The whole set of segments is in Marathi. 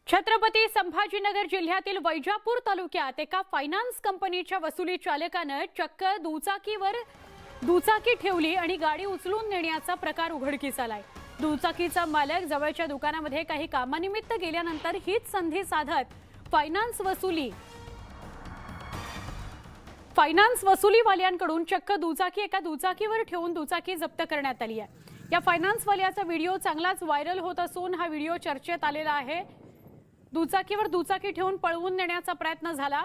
छत्रपती संभाजीनगर जिल्ह्यातील वैजापूर तालुक्यात एका फायनान्स कंपनीच्या वसुली चालकाने चक्क दुचाकी ठेवली आणि गाडी उचलून नेण्याचा प्रकार उघडकीस आलाय। दुचाकीचा मालक जवळच्या दुकानामध्ये काही कामानिमित्त गेल्यानंतर हीच संधी साधत फायनान्स वसुलीवाल्यांकडून चक्क दुचाकी एका दुचाकीवर ठेवून दुचाकी जप्त करण्यात आली आहे। या फायनान्सवाल्याचा व्हिडिओ चांगलाच व्हायरल होत असून हा व्हिडिओ चर्चेत आलेला आहे। दुचाकीवर दुचाकी ठेवून पळवून नेण्याचा प्रयत्न झाला।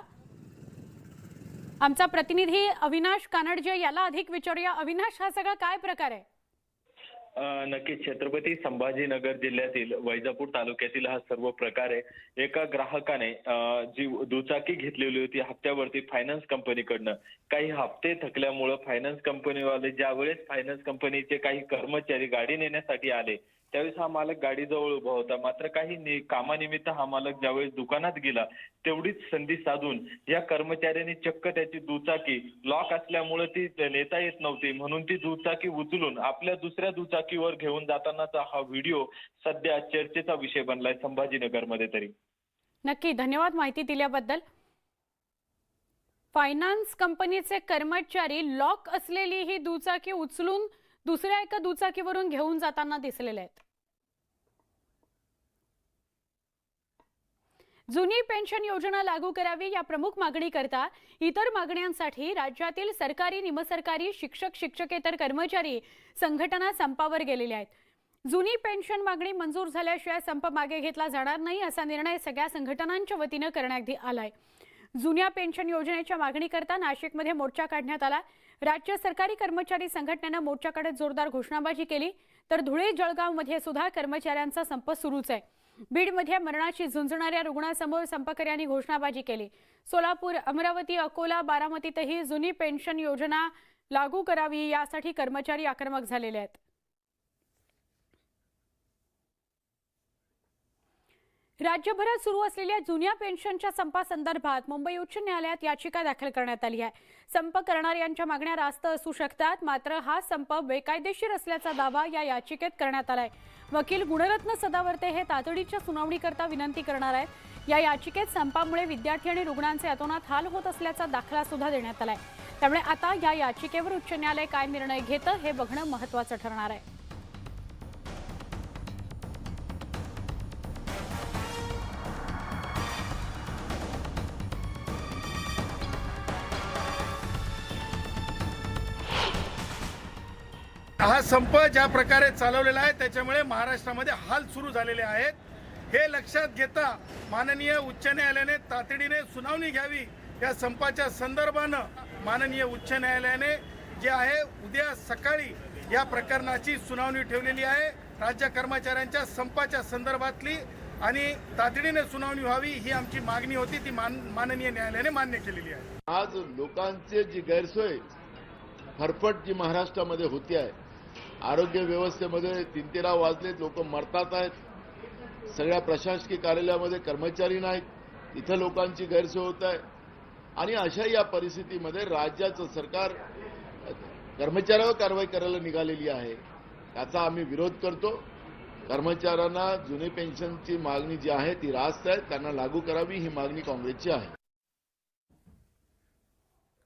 आमचा प्रतिनिधी अविनाश कानडजे याला अधिक विचारूया। अविनाश, हा सगळा काय प्रकार आहे? नक्कीच छत्रपती संभाजीनगर जिल्ह्यातील वैजापूर तालुक्यातील हा सर्व प्रकार आहे। एका ग्राहकाने जी दुचाकी घेतलेली होती हप्त्यावरती फायनान्स कंपनीकडनं, काही हप्ते थकल्यामुळे फायनान्स कंपनीवाले ज्यावेळेस फायनान्स कंपनीचे काही कर्मचारी गाडी नेण्यासाठी आले त्यावेळेस हा मालक गाडीजवळ उभा होता। मात्र काही कामानिमित्त हा मालक ज्यावेळेस दुकानात गेला तेवढीच संधी साधून या कर्मचाऱ्यांनी चक्क त्याची दुचाकी लॉक असल्यामुळे ती नेता येत नव्हती म्हणून ती दुचाकी उचलून आपल्या दुसऱ्या दुचाकीवर घेऊन जातानाचा हा व्हिडिओ सध्या चर्चेचा विषय बनलाय संभाजीनगरमध्ये तरी। नक्की, धन्यवाद माहिती दिल्याबद्दल। फायनान्स कंपनीचे कर्मचारी लॉक असलेली ही दुचाकी उचलून दुसऱ्या एका दुचाकीवरून घेऊन जाताना दिसलेले आहेत। जुनी पेन्शन योजना लागू करावी या प्रमुख मागणीकरता इतर मागण्यांसाठी राज्यातील सरकारी, निमसरकारी, शिक्षक, शिक्षकेतर कर्मचारी संघटना संपावर गेलेल्या आहेत। जुनी पेन्शन मागणी मंजूर झाल्याशिवाय संप मागे घेतला जाणार नाही असा निर्णय सगळ्या संघटनांच्या वतीने करण्यात आलाय। जुन्या पेन्शन योजनेच्या मागणीकरता नाशिकमध्ये मोर्चा काढण्यात आला। राज्य सरकारी कर्मचारी संघटनेने मोर्चाकडे जोरदार घोषणाबाजी केली, तर धुळे, जळगावमध्ये सुद्धा कर्मचाऱ्यांचा संप सुरूच आहे। बीडमध्ये मरणाची झुंजणाऱ्या रुग्णांसमोर संपकर्त्यांनी घोषणाबाजी केली। सोलापूर, अमरावती, अकोला, बारामतीतही जुनी पेन्शन योजना लागू करावी यासाठी कर्मचारी आक्रमक झालेले आहेत। राज्यभरात सुरू असलेल्या जुन्या पेन्शनच्या संपासंदर्भात मुंबई उच्च न्यायालयात याचिका दाखल करण्यात आली आहे। संप करणाऱ्यांच्या मागण्या रास्त असू शकतात, मात्र हा संप बेकायदेशीर असल्याचा दावा या याचिकेत करण्यात आलाय। वकील गुणरत्न सदावर्ते हे तातडीच्या सुनावणीकरता विनंती करणार आहेत। या याचिकेत संपामुळे विद्यार्थी आणि रुग्णांचे अतोनात हाल होत असल्याचा दाखला सुद्धा देण्यात आलाय। त्यामुळे आता या याचिकेवर उच्च न्यायालय काय निर्णय घेतं हे बघणं महत्त्वाचं ठरणार आहे। हा संप ज्या प्रकारे चालवलेला आहे त्याच्यामुळे महाराष्ट्रामध्ये हाल सुरू झालेले आहेत। हे लक्षात घेता माननीय उच्च न्यायालयाने तातडीने सुनावणी घ्यावी। या संपाच्या संदर्भानं माननीय उच्च न्यायालयाने जे आहे उद्या सकाळी या प्रकरणाची सुनावणी ठेवलेली आहे। राज्य कर्मचाऱ्यांच्या संपाच्या संदर्भातली आणि तातडीने सुनावणी व्हावी ही आमची मागणी होती, ती माननीय न्यायालयाने मान्य केलेली आहे। आज लोकांचे जी गैरसोय फरफट जी महाराष्ट्रामध्ये होती आहे, आरोग्य व्यवस्थेमध्ये 3-13 वाजले, लोक मरतात आहेत। सगळ्या प्रशासकीय कार्यालयामध्ये कर्मचारी नाहीत, इथं लोकांची गैरसोय होत आहे आणि अशा या परिस्थितीमध्ये राज्याचं सरकार कर्मचाऱ्यावर कारवाई करायला निघालेली आहे। याचा आम्ही विरोध करतो। कर्मचाऱ्यांना जुनी पेन्शनची मागणी जी आहे ती रास्त आहे, त्यांना लागू करावी ही मागणी काँग्रेसची आहे।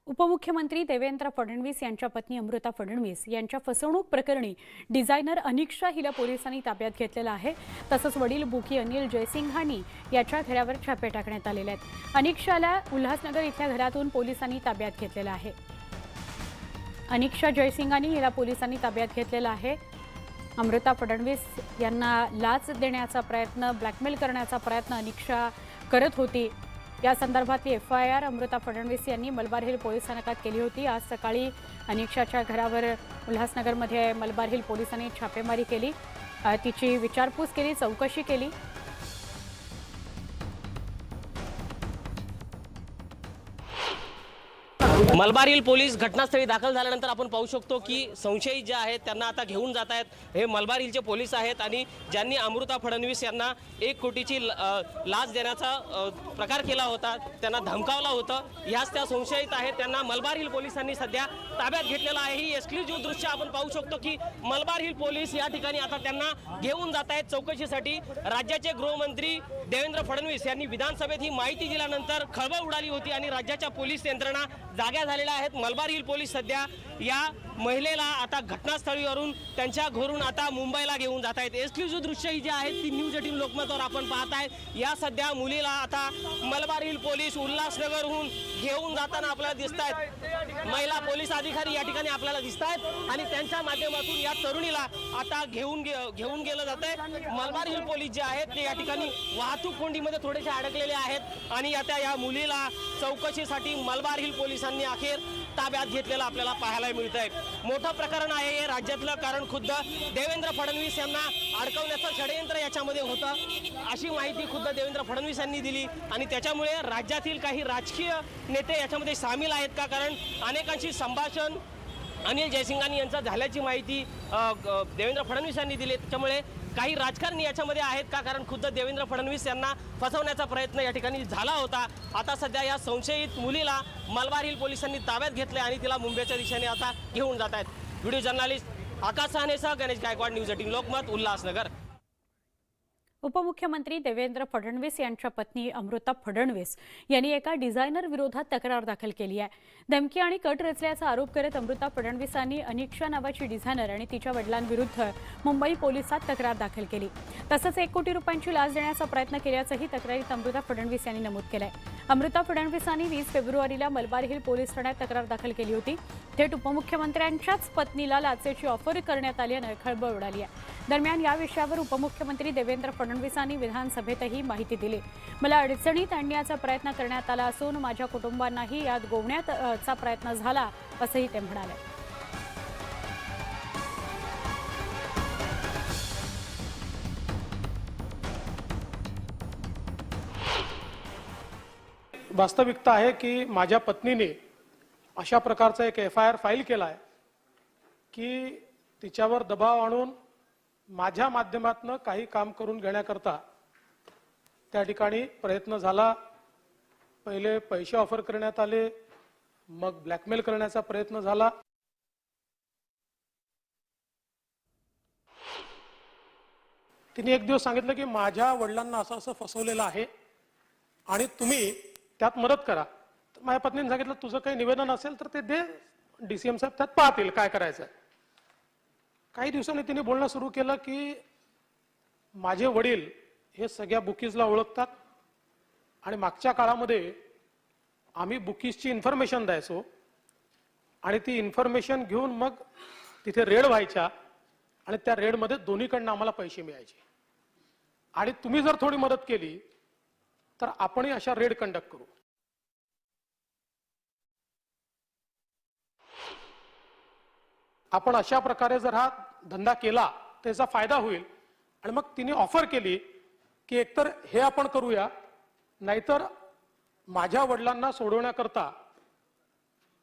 उपमुख्यमंत्री देवेंद्र फडणवीस यांच्या पत्नी अमृता फडणवीस यांच्या फसवणूक प्रकरणी डिझायनर अनिक्षा हिला पोलिसांनी ताब्यात घेतलेलं आहे। तसंच वडील बुकी अनिल जयसिंघानी याच्या घरावर छापे टाकण्यात आलेले आहेत। अनिक्षाला उल्हासनगर इथल्या घरातून पोलिसांनी ताब्यात घेतलेलं आहे। अनिक्षा जयसिंघानी हिला पोलिसांनी ताब्यात घेतलेलं आहे। अमृता फडणवीस यांना लाच देण्याचा प्रयत्न, ब्लॅकमेल करण्याचा प्रयत्न अनिक्षा करत होती। या संदर्भातली FIR अमृता फडणवीस यांनी मलबार हिल पोलीस स्थानकात केली होती। आज सकाळी अनिक्षाच्या घरावर उल्हासनगरमध्ये मलबार हिल पोलिसांनी छापेमारी केली, तिची विचारपूस केली, चौकशी केली। मलबार हिल पोलीस घटनास्थळी दाखल झाल्यानंतर आपण पाहू शकतो की संशयित जे आहेत त्यांना आता घेऊन जात आहेत। हे मलबार हिलचे पोलीस आहेत आणि ज्यांनी अमृता फडणवीस यांना 1 कोटीची लाच देण्याचा प्रकार केला होता, त्यांना धमकावला होतं, ह्याच त्या संशयित आहेत। त्यांना मलबार हिल पोलिसांनी सध्या ताब्यात घेतलेलं आहे। ही एक्सक्लुझिव्ह दृश्य आपण पाहू शकतो की मलबार हिल पोलीस या ठिकाणी आता त्यांना घेऊन जात आहेत चौकशीसाठी। राज्याचे गृहमंत्री देवेंद्र फडणवीस यांनी विधानसभेत ही माहिती दिल्यानंतर खळबळ उडाली होती आणि राज्याच्या पोलीस यंत्रणा जाग्या झालेल्या आहेत। मलबार हिल पोलीस सध्या या महिलेला आता घटनास्थळीवरून त्यांच्या घरून आता मुंबईला घेऊन जात आहेत। एक्सक्लुझिव्ह दृश्य ही जी आहेत ती न्यूज 18 लोकमतवर आपण पाहताय। या सध्या मुलीला आता मलबार हिल पोलीस उल्हासनगरहून घेऊन जाताना आपल्याला दिसत आहेत। महिला पोलीस अधिकारी या ठिकाणी आपल्याला दिसत आहेत आणि त्यांच्या माध्यमातून या तरुणीला आता घेऊन गेलं जात आहे। मलबार हिल पोलीस जे आहेत ते या ठिकाणी वाहतूक कोंडीमध्ये थोडेसे अडकलेले आहेत आणि आता या मुलीला चौकशीसाठी मलबार हिल पोलिसांनी अखेर ताब्यात घेतलेलं आपल्याला पाहायला मिळत आहे। मोठं प्रकरण आहे हे राज्यातलं, कारण खुद्द देवेंद्र फडणवीस यांना अडकवण्याचं षडयंत्र याच्यामध्ये होतं अशी माहिती खुद्द देवेंद्र फडणवीस यांनी दिली आणि त्याच्यामुळे राज्यातील काही राजकीय नेते याच्यामध्ये सामील आहेत का, कारण अनेकांशी संभाषण अनिल जयसिंघानी यांचा झाल्याची माहिती देवेंद्र फडणवीस यांनी दिली। त्याच्यामुळे काही राजकारणी याच्यामध्ये आहेत का, कारण खुद्द देवेंद्र फडणवीस यांना फसवण्याचा प्रयत्न या ठिकाणी झाला होता। आता सध्या या संशयित मुलीला मलबार हिल पोलिसांनी ताब्यात घेतले आणि तिला मुंबईच्या दिशेने आता घेऊन जात आहेत। व्हिडिओ जर्नलिस्ट आकाश साहनेसह गणेश गायकवाड, न्यूज 18 लोकमत, उल्हासनगर। उपमुख्यमंत्री देवेंद्र फडणवीस यांच्या पत्नी अमृता फडणवीस यांनी एका डिझायनर विरोधात तक्रार दाखल केली आहे। धमकी आणि कट रचल्याचा आरोप करत अमृता फडणवीसांनी अनिक्षा नावाची डिझायनर आणि तिच्या वडिलांविरुद्ध मुंबई पोलिसात तक्रार दाखल केली। तसंच 1 कोटी रुपयांची लाच देण्याचा प्रयत्न केल्याचंही तक्रारीत अमृता फडणवीस यांनी नमूद केलंय। अमृता फडणवीसांनी 20 फेब्रुवारीला मलबार हिल पोलीस ठाण्यात तक्रार दाखल केली होती। थेट उपमुख्यमंत्र्यांच्याच पत्नीला लाचेची ऑफर करण्यात आल्यानं खळबळ उडाली आहे। दरम्यान या विषयावर उपमुख्यमंत्री देवेंद्र फडणवीसांनी विधानसभेतही माहिती दिली। मला अडचणीत आणण्याचा प्रयत्न करण्यात आला असून माझ्या कुटुंबांनाही यात गोवण्याचा प्रयत्न झाला असंही ते म्हणाले। वास्तविकता आहे की माझ्या पत्नीने अशा प्रकारचा एक FIR फाईल केला आहे की तिच्यावर दबाव आणून माझ्या माध्यमातून काही काम करून घेण्याकरता त्या ठिकाणी प्रयत्न झाला। पहिले पैसे ऑफर करण्यात आले, मग ब्लॅकमेल करण्याचा प्रयत्न झाला। तिने एक दिवस सांगितलं की माझ्या वडिलांना असं असं फसवलेलं आहे आणि तुम्ही त्यात मदत करा। तर माझ्या पत्नीने सांगितलं तुझं काही निवेदन असेल तर ते दे, DCM साहेब त्यात पाहतील काय करायचं। काही दिवसांनी तिने बोलणं सुरू केलं की माझे वडील हे सगळ्या बुकीजला ओळखतात आणि मागच्या काळामध्ये आम्ही बुकीजची इन्फॉर्मेशन द्यायचो आणि ती इन्फॉर्मेशन घेऊन मग तिथे रेड व्हायच्या आणि त्या रेडमध्ये दोन्हीकडनं आम्हाला पैसे मिळायचे आणि तुम्ही जर थोडी मदत केली तर आपणही अशा रेड कंडक्ट करू। आपण अशा प्रकारे जर हा धंदा केला त्याचा फायदा होईल आणि मग तिने ऑफर केली की एकतर हे आपण करूया, नाहीतर माझ्या वडिलांना सोडवण्याकरता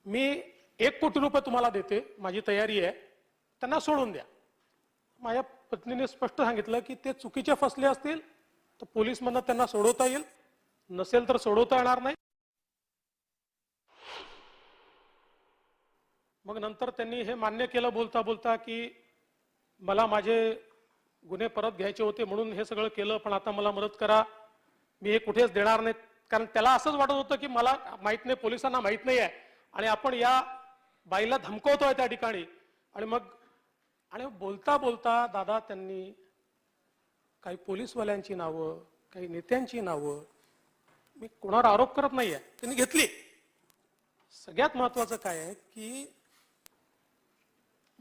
मी 1 कोटी रुपये तुम्हाला देते, माझी तयारी आहे, त्यांना सोडून द्या। माझ्या पत्नीने स्पष्ट सांगितलं की ते चुकीचे फसले असतील तर पोलीसमधनं त्यांना सोडवता येईल, नसेल तर सोडवता येणार नाही। मग नंतर त्यांनी हे मान्य केलं बोलता बोलता की मला माझे गुन्हे परत घ्यायचे होते म्हणून हे सगळं केलं, पण आता मला मदत करा, मी हे कुठेच देणार नाही। कारण त्याला असंच वाटत होतं की मला माहित नाही, पोलिसांना माहित नाही आहे आणि आपण या बाईला धमकवतोय त्या ठिकाणी। आणि बोलता बोलता दादा त्यांनी काही पोलीसवाल्यांची नावं, काही नेत्यांची नावं, मी कोणावर आरोप करत नाहीये, त्यांनी घेतली। सगळ्यात महत्वाचं काय आहे की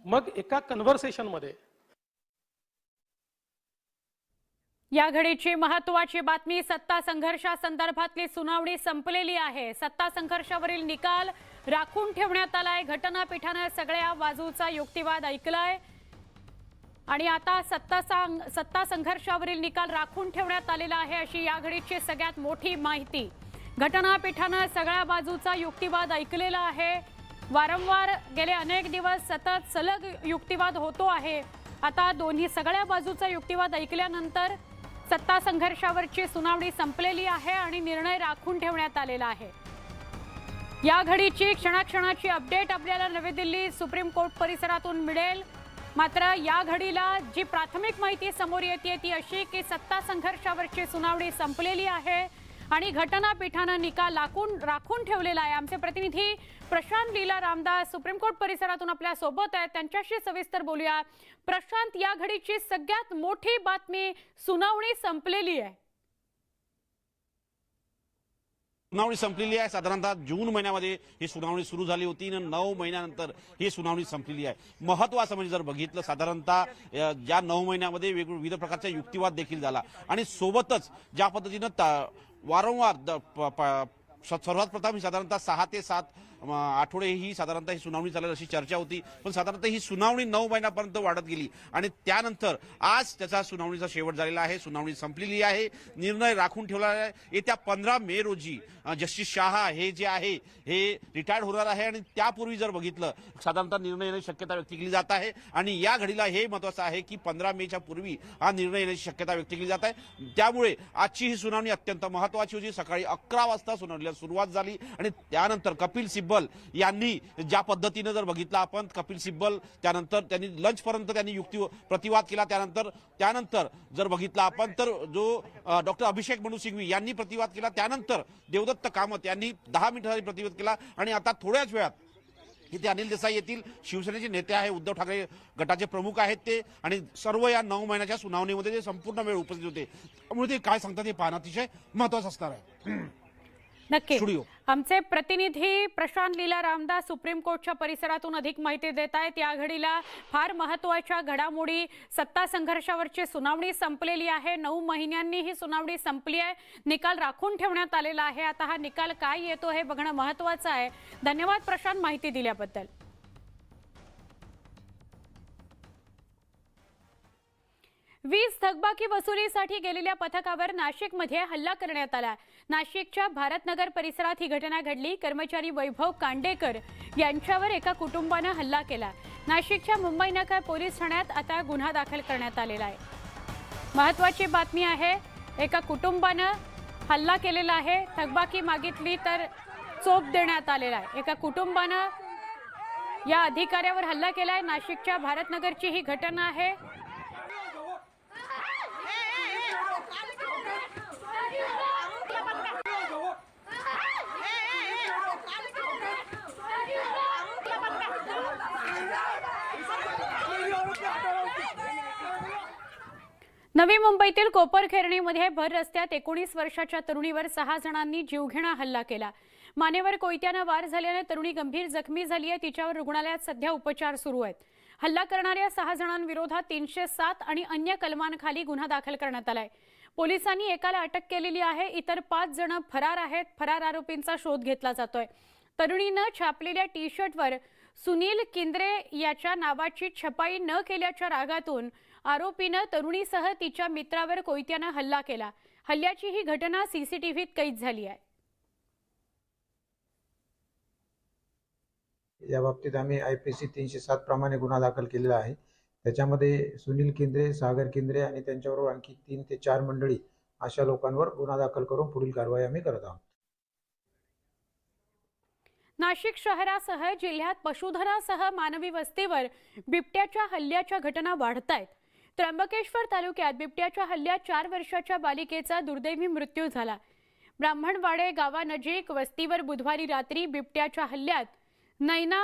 मग एका कन्व्हर्सेशन मध्ये या घडीची महत्त्वाची बातमी, सत्ता संघर्षासंदर्भातली सुनावणी संपलेली आहे। सत्ता संघर्षावरील निकाल राखून ठेवण्यात आलाय। घटनापीठाने सगळ्या बाजूचा युक्तिवाद ऐकलाय आणि आता सत्ता संघर्षावरील निकाल राखून ठेवण्यात आलेला आहे अशी या घडीची सगळ्यात मोठी माहिती। घटनापीठाने सगळ्या बाजूचा युक्तिवाद ऐकलेला आहे। वारंवार गेले अनेक दिवस सतत सलग युक्तिवाद होतो आहे। आता सगळ्या बाजूचा युक्तिवाद ऐकल्यानंतर सत्ता संघर्षावरची सुनावणी संपलेली आहे आणि निर्णय राखून ठेवण्यात आलेला आहे। या घडीची क्षणाक्षणाची अपडेट आपल्याला नवी दिल्ली सुप्रीम कोर्ट परिसरातून मिळेल। मात्र या घडीला जी प्राथमिक माहिती समोर येते ती अशी की सत्ता संघर्षावरची सुनावणी संपलेली आहे आणि घटनापीठानं निकाल राखून ठेवलेला आहे। आमचे प्रतिनिधी प्रशांत लीला रामदास सुप्रीम कोर्ट परिसरातून आपल्या सोबत आहेत, त्यांच्याशी सविस्तर बोलूया। प्रशांत, या घडीची सगळ्यात मोठी बातमी, सुनावणी संपलेली आहे। सुनावणी संपलेली आहे। साधारणतः जून महिन्यामध्ये ही सुनावणी सुरू झाली होती आणि 9 महिन्यानंतर ही सुनावणी संपलेली आहे। महत्त्वाचं म्हणजे जर बघितलं, साधारणतः ज्या 9 महिन्यामध्ये विविध प्रकारचा युक्तिवाद देखील झाला आणि सोबतच ज्या पद्धतीनं वारंवार सर्वात प्रथम ही साधारणतः 6 ते 7 आठवडे ही साधारणतः ही सुनावणी चालेल अशी चर्चा होती, पण साधारणतः ही सुनावणी 9 महिन्यापर्यंत वाढत गेली आणि त्यानंतर आज त्याचा सुनावणीचा शेवट झालेला आहे। सुनावणी संपलेली आहे, निर्णय राखून ठेवला आहे। येत्या 15 मे रोजी जस्टिस शहा हे जे आहे हे रिटायर्ड होणार आहे आणि त्यापूर्वी जर बघितलं साधारणतः निर्णय येण्याची शक्यता व्यक्त केली जात आहे आणि या घडीला हे महत्त्वाचं आहे की 15 मेच्या पूर्वी हा निर्णय येण्याची शक्यता व्यक्त केली जात आहे। त्यामुळे आजची ही सुनावणी अत्यंत महत्त्वाची होती। सकाळी 11 वाजता सुनावणीला सुरुवात झाली आणि त्यानंतर कपिल सिब्बल यांनी ज्या पद्धतीने जर बघितलं आपण, कपिल सिब्बल त्यानंतर त्यांनी लंच पर्यंत त्यांनी युक्ती प्रतिवाद केला। त्यानंतर जर बघितलं आपण तर जो डॉक्टर अभिषेक मनु सिंघवी यांनी प्रतिवाद केला। त्यानंतर देवदत्त कामत यांनी 10 मिनिटांनी प्रतिवाद केला आणि आता थोड्याच वेळात इथे अनिल देसाई येथील शिवसेनेचे नेते आहे, उद्धव ठाकरे गटाचे प्रमुख आहेत ते, आणि सर्व या 9 महिन्याच्या सुनावणीमध्ये ते संपूर्ण वेळ उपस्थित होते। त्यामुळे ते काय सांगतात हे पाहणं अतिशय महत्त्वाचं असणार आहे। नक्की स्टुडिओ आमचे प्रतिनिधी प्रशांत लीला रामदास सुप्रीम कोर्टच्या परिसरातून अधिक माहिती देत आहेत। या घडीला फार महत्त्वाच्या घडामोडी, सत्ता संघर्षावरची सुनावणी संपलेली आहे। 9 महिन्यांनी ही सुनावणी संपली आहे, निकाल राखून ठेवण्यात आलेला आहे। आता हा निकाल काय येतो हे बघणं महत्त्वाचं आहे। धन्यवाद प्रशांत, माहिती दिल्याबद्दल। 20 थकबाकी वसुलीसाठी गेलेल्या पथकावर नाशिकमध्ये हल्ला करण्यात आला। नाशिकच्या भारतनगर परिसरात ही घटना घडली। कर्मचारी वैभव कांडेकर यांच्यावर एका कुटुंबाने हल्ला केला। नाशिकच्या मुंबई नाका पोलीस ठाण्यात आता गुन्हा दाखल करण्यात आलेला आहे। महत्त्वाची बातमी आहे, एका कुटुंबाने हल्ला केलेला आहे। थकबाकी मागितली तर चोप देण्यात आलेला आहे। एका कुटुंबाने या अधिकाऱ्यावर हल्ला केलाय। नाशिकच्या भारतनगरची ही घटना आहे। नवी मुंबईतील कोपरखैरणीमध्ये भर रस्त्यात 19 वर्षाच्या तरुणीवर 6 जणांनी जीवघेणा हल्ला केला। मानेवर कोयत्याने वार झाल्याने तरुणी गंभीर जखमी झाली आहे। तिच्यावर रुग्णालयात सध्या उपचार सुरू आहेत। हल्ला करणाऱ्या 6 जणांविरोधात 307 आणि अन्य कलमांखाली गुन्हा दाखल करण्यात आलाय। पोलिसांनी एकाला अटक केलेली आहे, इतर 5 जण फरार आहेत। फरार आरोपींचा शोध घेतला जातोय। तरुणीने छापलेल्या टी शर्टवर सुनील किंद्रे याच्या नावाची छपाई न केल्याच्या रागातून आरोपीने तरुणीसह तिच्या मित्रावर कोयत्याने हल्ला केला। हल्ल्याची ही घटना सीसीटीव्हीत कैद झाली आहे। या बाबतीत आम्ही IPC 307 प्रमाणे गुन्हा दाखल केलेला आहे। त्याच्यामध्ये सुनील केंद्रे, सागर केंद्रे आणि त्यांच्याबरोबर आणखी 3 ते 4 मंडळी अशा लोकांवर गुन्हा दाखल करून पुढील कारवाई आम्ही करत आहोत। नाशिक शहरासह जिल्ह्यात पशुधनासह मानवी वस्तीवर बिबट्याच्या हल्ल्याच्या घटना वाढतायत। त्र्यंबकेश्वर तालुक्यात बिबट्याच्या हल्ल्यात 4 वर्षाच्या बालिकेचा दुर्दैवी मृत्यू झाला। ब्राह्मणवाडे गावानजीक वस्तीवर बुधवारी रात्री बिबट्याच्या हल्ल्यात नैना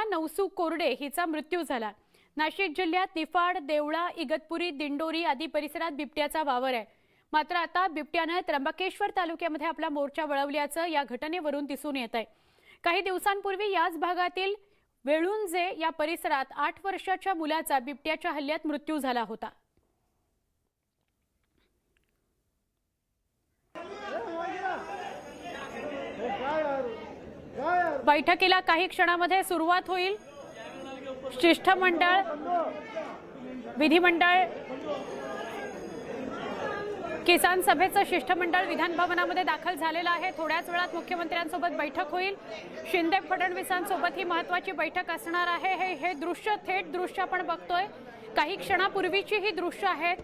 नवसू कोरडे हिचा मृत्यू झाला। नाशिक जिल्ह्यात निफाड, देवळा, इगतपुरी, दिंडोरी आदी परिसरात बिबट्याचा वावर आहे। मात्र आता बिबट्याने त्र्यंबकेश्वर तालुक्यामध्ये आपला मोर्चा वळवल्याचं या घटनेवरून दिसून येत आहे। काही दिवसांपूर्वी याच भागातील वेळुंजे या परिसरात 8 वर्षाच्या मुलाचा बिबट्याच्या हल्ल्यात मृत्यू झाला होता। बैठकीला काही क्षणामध्ये सुरुवात होईल। शिष्टमंडळ, विधिमंडळ, किसान सभेचं शिष्टमंडळ विधान भवनामध्ये दाखल झालेलं आहे। थोड्याच वेळात मुख्यमंत्र्यांसोबत बैठक होईल। शिंदे फडणवीसांसोबत ही महत्त्वाची बैठक असणार आहे। हे दृश्य, थेट दृश्य आपण बघतोय। काही क्षणापूर्वीची ही दृश्य आहेत।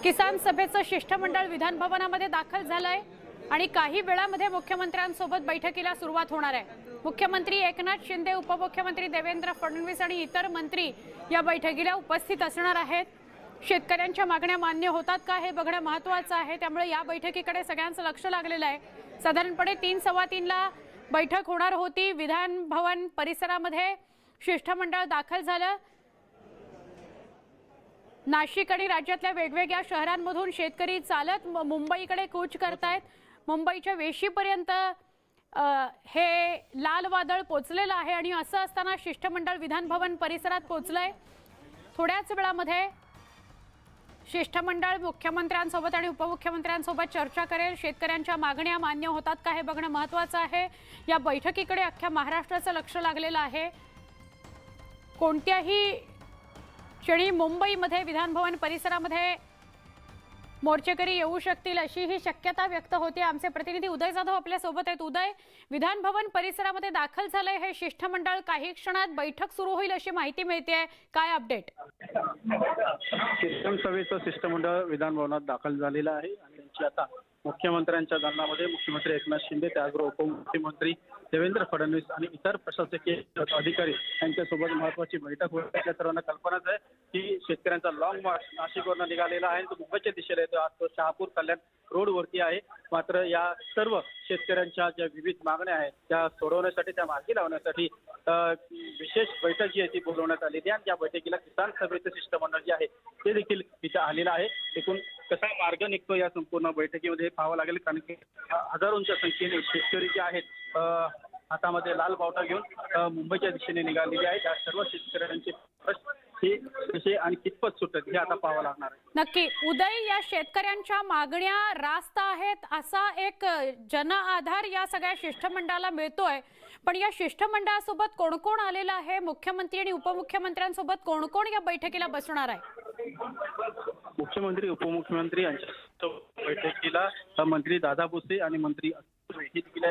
किसान सभेचं शिष्टमंडळ विधान भवनामध्ये दाखल झालंय आणि काही वेळामध्ये मुख्यमंत्र्यांसोबत बैठकीला सुरुवात होणार आहे। मुख्यमंत्री एकनाथ शिंदे, उपमुख्यमंत्री देवेंद्र फडणवीस आणि इतर मंत्री या बैठकीला उपस्थित असणार आहेत. शेतकऱ्यांच्या मागण्या मान्य होतात का हे बघणं महत्त्वाचं आहे. त्यामुळे या बैठकीकडे सगळ्यांचं लक्ष लागलेलं आहे. साधारणपणे 3:15 बैठक होणार होती. विधान भवन परिसरामध्ये शिष्टमंडळ दाखल झालं. नाशिक आणि राज्यातल्या वेगवेगळ्या शहरांमधून शेतकरी चालत मुंबईकडे कूच करतायत. मुंबईच्या वेशीपर्यंत हे लाल वादळ पोचलेलं आहे आणि असं असताना शिष्टमंडळ विधान भवन परिसरात पोचलंय. थोड्याच वेळामध्ये शिष्टमंडळ मुख्यमंत्र्यांसोबत आणि उपमुख्यमंत्र्यांसोबत चर्चा करेल. शेतकऱ्यांच्या मागण्या मान्य होतात का हे बघणं महत्त्वाचं आहे. या बैठकीकडे अख्ख्या महाराष्ट्राचं लक्ष लागलेलं आहे. कोणत्याही क्षणी मुंबईमध्ये विधान भवन परिसरामध्ये मोर्चेकरी येऊ शकतील अशी ही शक्यता व्यक्त होते. आमचे प्रतिनिधी उदय जाधव आपल्या सोबत आहेत. उदय, विधान भवन परिसरामध्ये दाखल झालंय हे शिष्टमंडळ. काही क्षणात बैठक सुरू होईल अशी माहिती मिळते. काय अपडेट? शिक्षण सभेचं शिष्टमंडळ विधान भवनात दाखल झालेलं आहे आणि त्यांची आता मुख्यमंत्र्यांच्या दालनामध्ये मुख्यमंत्री एकनाथ शिंदे, त्याचबरोबर उपमुख्यमंत्री देवेंद्र फडणवीस आणि इतर प्रशासकीय अधिकारी यांच्यासोबत महत्वाची बैठक होईल. आपल्या सर्वांना कल्पनाच आहे की शेतकऱ्यांचा लॉंग मार्च नाशिकवरून निघालेला आहे. तो मुंबईच्या दिशेला येतो. आज तो शहापूर कल्याण रोडवरती आहे. मात्र या सर्व शेतकऱ्यांच्या ज्या विविध मागण्या आहेत त्या सोडवण्यासाठी, त्या मार्गी लावण्यासाठी विशेष बैठक जी आहे ती बोलवण्यात आलेली आहे. आणि या बैठकीला किसान सभेचं शिष्टमंडळ जे आहे ते देखील इथं आलेलं आहे. एकूण कसा मार्ग निघतो या संपूर्ण बैठकीमध्ये पाहावं लागेल, कारण की हजारोंच्या संख्येने शेतकरी जे आहेत हातामध्ये लाल बावटा घेऊन मुंबईच्या दिशेने निघालेले आहेत. या सर्व शेतकऱ्यांचे प्रश्न हे कसे आणि कितपत सुटत हे आता पाहावं लागणार आहे. नक्की उदय, या शेतकऱ्यांच्या मागण्या रास्त आहेत असा एक जन आधार या सगळ्या शिष्टमंडळाला मिळतोय. पण या शिष्टमंडळासोबत कोण कोण आलेलं आहे? मुख्यमंत्री आणि उपमुख्यमंत्र्यांसोबत कोण कोण या बैठकीला बसणार आहे? मुख्यमंत्री, उपमुख्यमंत्री यांच्या बैठकीला मंत्री दादा भुसे आणि मंत्री हे देखील,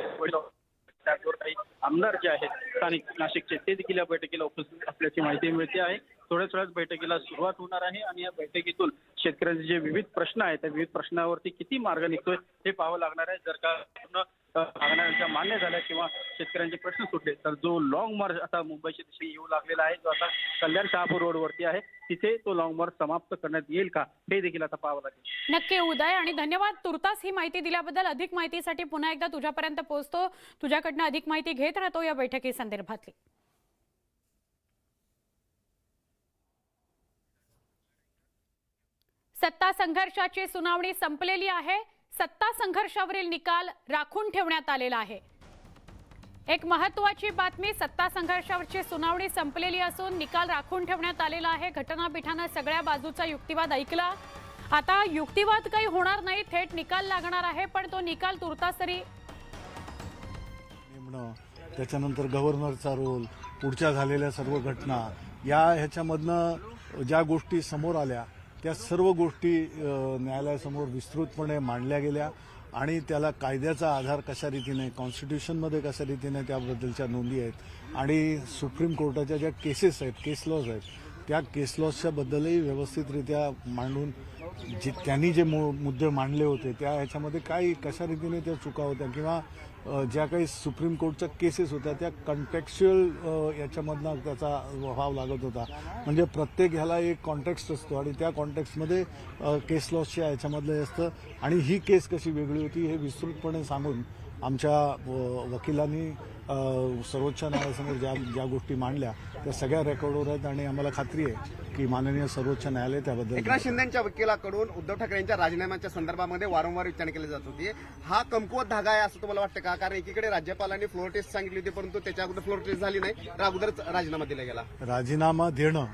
त्याचबरोबर काही आमदार जे आहेत स्थानिक नाशिकचे ते देखील या बैठकीला उपस्थित असल्याची माहिती मिळते आहे. थोड्याच बैठकीला सुरुवात होणार आहे आणि या बैठकीतून शेतकऱ्यांचे जे विविध प्रश्न आहेत त्या विविध प्रश्नावरती किती मार्ग निघतोय हे पाहावं लागणार आहे. जर का मागण्या मान्य झाल्या किंवा शेतकऱ्यांचे प्रश्न सुटले तर जो लॉंग मार्च आता मुंबईच्या दिशेने येऊ लागलेला आहे, जो आता कल्याण शहापूर रोडवरती आहे, तिथे तो लॉंग मार्च समाप्त करण्यात येईल का हे देखील आता पाहावं लागेल. नक्की उदय, आणि धन्यवाद तुर्तास ही माहिती दिल्याबद्दल. अधिक माहितीसाठी पुन्हा एकदा तुझ्यापर्यंत पोहोचतो. तुझ्याकडनं अधिक माहिती घेत राहतो या बैठकी संदर्भातली. सत्ता संघर्षाची सुनावणी संपलेली आहे. सत्ता संघर्षावरील निकाल राखून ठेवण्यात आलेला आहे. एक महत्त्वाची बातमी, सत्ता संघर्षावरची सुनावणी संपलेली असून निकाल राखून ठेवण्यात आलेला आहे. घटनापीठानं सगळ्या बाजूचा युक्तिवाद ऐकला. आता युक्तिवाद काही होणार नाही, थेट निकाल लागणार आहे. पण तो निकाल तुर्तास तरी नेमणं, त्याच्यानंतर गव्हर्नरचा रोल, पुढच्या झालेल्या सर्व घटना, ह्याच्यामधनं ज्या गोष्टी समोर आल्या त्या सर्व गोष्टी न्यायालयासमोर विस्तृतपणे मांडल्या गेल्या आणि त्याला कायद्याचा आधार कशा रीतीने, कॉन्स्टिट्यूशनमध्ये कशा रीतीने त्याबद्दलच्या नोंदी आहेत आणि सुप्रीम कोर्टाच्या ज्या केसेस आहेत, केस लॉज आहेत, त्या केस लॉजच्या बद्दलही व्यवस्थितरित्या मांडून त्यांनी जे मुद्दे मांडले होते त्या ह्याच्यामध्ये काय कशा रीतीने त्या चुका होत्या किंवा ज्या काही सुप्रीम कोर्टच्या केसेस होत्या त्या कॉन्टेक्स्चुअल याच्यामधनं त्याचा भाव लागत होता. म्हणजे प्रत्येक ह्याला एक कॉन्टेक्स्ट असतो आणि त्या कॉन्टेक्स्टमध्ये केस लॉजच्या ह्याच्यामधलं असतं आणि ही केस कशी वेगळी होती हे विस्तृतपणे सांगून आमच्या वकिलांनी सर्वोच्च न्यायालयासमोर ज्या गोष्टी मांडल्या त्या सगळ्या रेकॉर्डवर आहेत आणि आम्हाला खात्री आहे की माननीय सर्वोच्च न्यायालय त्याबद्दल. एकनाथ शिंदेच्या वकिलाकडून उद्धव ठाकरे यांच्या राजीनाम्याच्या संदर्भामध्ये वारंवार विचारणा केली जात होती. हा कमकुवत धागा आहे असं तुम्हाला वाटतं का? कारण एकीकडे राज्यपालांनी फ्लोर टेस्ट सांगितली होती परंतु त्याच्या अगोदर फ्लोर टेस्ट झाली नाही, तर अगोदरच राजीनामा दिला गेला. राजीनामा देणं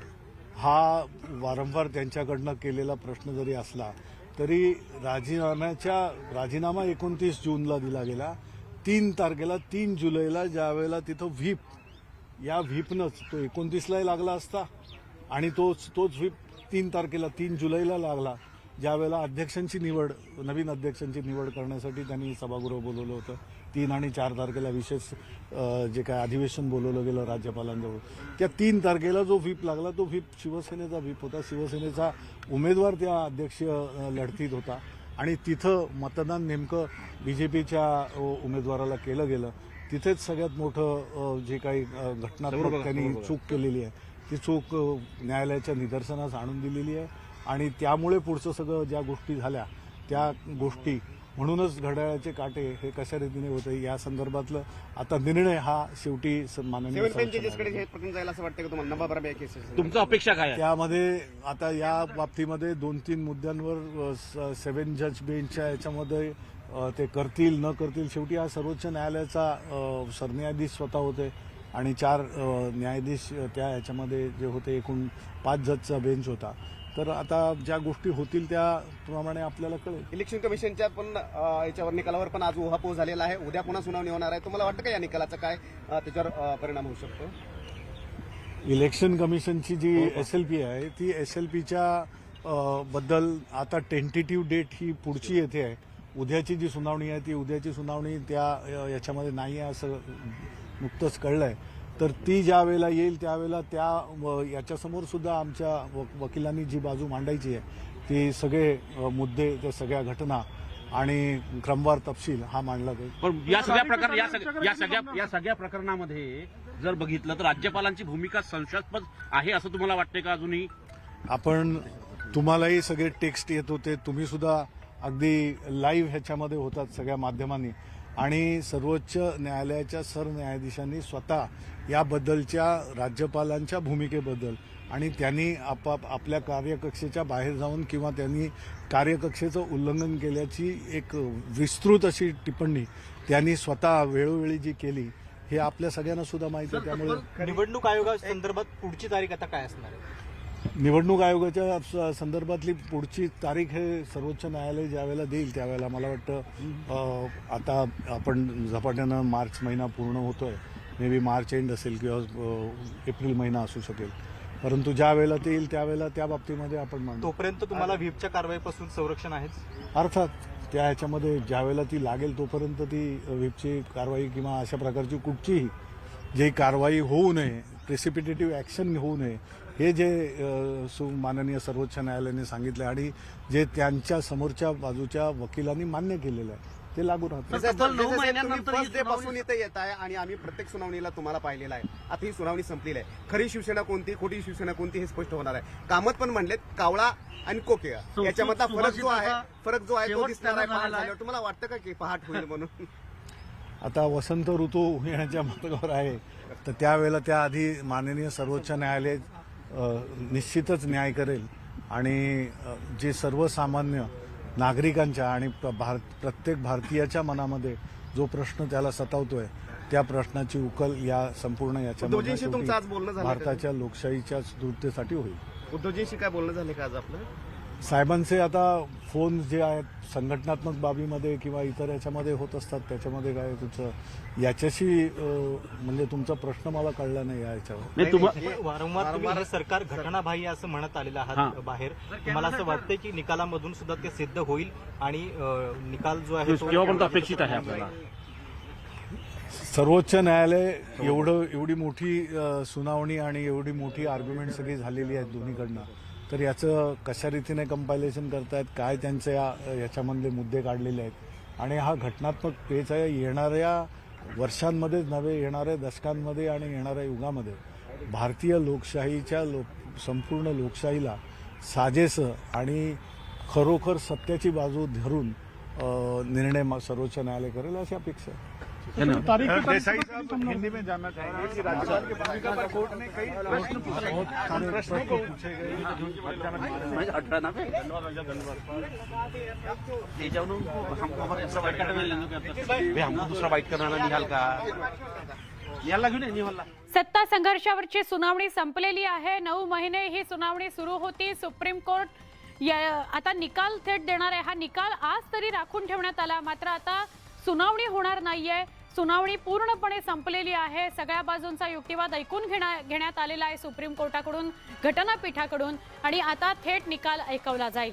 हा वारंवार त्यांच्याकडनं केलेला प्रश्न जरी असला तरी राजीनामा 29 जूनला दिला गेला. 3 तारखेला 3 जुलैला ज्यावेळेला तिथं व्हीप, या व्हीपनंच तो 29ला लागला असता आणि तोच व्हीप 3 तारखेला 3 जुलैला लागला ज्यावेळेला अध्यक्षांची निवड, नवीन अध्यक्षांची निवड करण्यासाठी त्यांनी सभागृह बोलवलं होतं. 3 आणि 4 तारखेला विशेष जे काय अधिवेशन बोलवलं गेलं राज्यपालांजवळ, त्या 3 तारखेला जो व्हीप लागला तो व्हीप शिवसेनेचा व्हीप होता. शिवसेनेचा उमेदवार त्या अध्यक्षीय लढतीत होता आणि तिथं मतदान नेमकं बीजेपीच्या उमेदवाराला केलं गेलं. तिथेच सगळ्यात मोठं जे काही घटनात्मक त्यांनी चूक केलेली आहे ती चूक न्यायालयाच्या निदर्शनास आणून दिलेली आहे आणि त्यामुळे पुढचं सगळं ज्या गोष्टी झाल्या त्या गोष्टी म्हणूनच घड्याळाचे काटे हे कशा रीतीने होते या संदर्भातलं आता निर्णय हा शेवटी माननीय सेव्हन सर्वोच्च जजेसकडे न्यायालयाने हे प्रकरण जायला असं वाटतं का तुम्हाला नंबर बरोबर केसेस तुमचं अपेक्षा काय आहे? त्यामध्ये आता या बाबतीमध्ये 2-3 मुद्द्यांवर 7 जज बेंचच्या याच्यामध्ये ते करतील न करतील शेवटी हा सर्वोच्च न्यायालयाचा सरन्यायाधीश स्वतः होते आणि 4 न्यायाधीश त्या याच्यामध्ये जे होते एकूण 5 जजचा बेंच होता. तर आता ज्या गोष्टी होतील त्याप्रमाणे आपल्याला कळेल. इलेक्शन कमिशनच्या पण याच्यावर निकालावर पण आज उहापोह झालेला आहे. उद्या पुन्हा सुनावणी होणार आहे. तुम्हाला वाटतं का या निकालाचा काय त्याच्यावर परिणाम होऊ शकतो? इलेक्शन कमिशनची जी SLP आहे ती SLPच्या बद्दल आता टेंटेटिव्ह डेट ही पुढची येथे आहे. उद्याची जी सुनावणी आहे ती उद्याची सुनावणी त्या याच्यामध्ये नाही आहे असं नुकतंच कळलं आहे. तर ती ज्या वेळेला येईल त्यावेळेला त्या याच्यासमोर सुद्धा आमच्या वकिलांनी जी बाजू मांडायची आहे ती सगळे मुद्दे त्या सगळ्या घटना आणि क्रमवार तपशील हा मांडला जाईल. पण या सगळ्या प्रकरणामध्ये जर बघितलं तर राज्यपालांची भूमिका संशयास्पद आहे असं तुम्हाला वाटते का अजूनही? आपण तुम्हालाही सगळे टेक्स्ट येत होते, तुम्ही सुद्धा अगदी लाईव्ह ह्याच्यामध्ये होतात सगळ्या माध्यमांनी आणि सर्वोच्च न्यायालयाच्या सरन्यायाधीशांनी स्वतः याबद्दलच्या राज्यपालांच्या भूमिकेबद्दल आणि त्यांनी आपल्या कार्यकक्षेच्या बाहेर जाऊन किंवा त्यांनी कार्यकक्षेचं उल्लंघन केल्याची एक विस्तृत अशी टिप्पणी त्यांनी स्वतः वेळोवेळी जी केली हे आपल्या सगळ्यांना सुद्धा माहिती आहे. त्यामुळे निवडणूक आयोगासंदर्भात पुढची तारीख आता काय असणार आहे? निवडणूक आयोगाच्या संदर्भातली पुढची तारीख हे सर्वोच्च न्यायालय ज्यावेळेला देईल त्यावेळेला मला वाटतं आता आपण झपाट्यानं मार्च महिना पूर्ण होतोय, मे बी मार्च एंड असेल किंवा एप्रिल महिना असू शकेल, परंतु ज्या वेळेला ते येईल त्यावेळेला त्या बाबतीमध्ये आपण मांडू. तोपर्यंत तुम्हाला व्हीपच्या कारवाईपासून संरक्षण आहेच? अर्थात त्या ह्याच्यामध्ये ज्यावेळेला ती लागेल तोपर्यंत ती व्हीपची कारवाई किंवा अशा प्रकारची कुठचीही जी कारवाई होऊ नये, प्रेसिपिटेटिव्ह ॲक्शन होऊ नये हे जे माननीय सर्वोच्च न्यायालयाने सांगितलं आणि जे त्यांच्या समोरच्या बाजूच्या वकिलांनी मान्य केलेलं आहे ते लागू राहतं. फर्स्ट डे पासून इथे येत आहे आणि आम्ही प्रत्येक सुनावणीला तुम्हाला पाहिलेलं आहे. आता ही सुनावणी संपलेली आहे. खरी शिवसेना कोणती, खोटी शिवसेना कोणती हे स्पष्ट होणार आहे. कामत पण म्हणलेत कावळा आणि कोकिळा याच्यामधला फरक जो आहे तो दिसणार आहे पहाट झाल्यावर. तुम्हाला वाटतं का की पहाट होईल म्हणून? आता वसंत ऋतू येण्याच्या मार्गावर आहे तर त्यावेळेला त्याआधी माननीय सर्वोच्च न्यायालय निश्चितच न्याय करेल आणि जे सर्वसामान्य नागरिकांच्या आणि प्रत्येक भारतीयाच्या मनामध्ये जो प्रश्न त्याला सतावतोय त्या प्रश्नाची उकल या संपूर्ण याच्यामध्ये भारताच्या लोकशाहीच्या दृढतेसाठी होईल. उद्धवजींशी काय बोलणं झालं का आज आपलं? साहेबांचे आता फोन जे आहेत संघटनात्मक बाबीमध्ये किंवा इतर याच्यामध्ये होत असतात त्याच्यामध्ये काय तुमचं याच्याशी म्हणजे तुमचा प्रश्न मला कळला नाही या याच्यावर. वारंवार तुम्ही हे सरकार घटनाबाह्य असं म्हणत आलेलं आहात बाहेर. तुम्हाला असं वाटतंय की निकालामधून सुद्धा ते सिद्ध होईल आणि निकाल जो आहे तो अपेक्षित आहे आपल्याला? सर्वोच्च न्यायालय एवढी मोठी सुनावणी आणि एवढी मोठी आर्ग्युमेंट सगळी झालेली आहे दोन्हीकडनं, तर याचं कशा रीतीने कंपायलेशन करतायत, काय त्यांचे याच्यामधले मुद्दे काढलेले आहेत आणि हा घटनात्मक पेच आहे. येणाऱ्या वर्षांमध्येच नव्हे, येणाऱ्या दशकांमध्ये आणि येणाऱ्या युगामध्ये भारतीय लोकशाहीच्या संपूर्ण लोकशाहीला साजेसं आणि खरोखर सत्याची बाजू धरून निर्णय सर्वोच्च न्यायालय करेल अशी अपेक्षा आहे. देसाई साहब हिंदी में जानना चाहेंगे कि राज्यपाल की भूमिका पर कोर्ट ने कई प्रश्न को पूछे गए. हमको दूसरा बाईट करणारा निघाल का? याला घेऊन निघाला. सत्ता संघर्षावरची सुनावणी संपलेली आहे. 9 महिने ही सुनावणी सुरू होती. सुप्रीम कोर्ट आता निकाल थेट देणार आहे. हा निकाल आज तरी राखून ठेवण्यात आला, मात्र आता सुनावणी होणार नाहीये. सुनावणी पूर्णपणे संपलेली आहे. सगळ्या बाजूंचा युक्तिवाद ऐकून घेण्यात आलेला आहे सुप्रीम कोर्टाकडून, घटनापीठाकडून आणि आता थेट निकाल ऐकवला जाईल.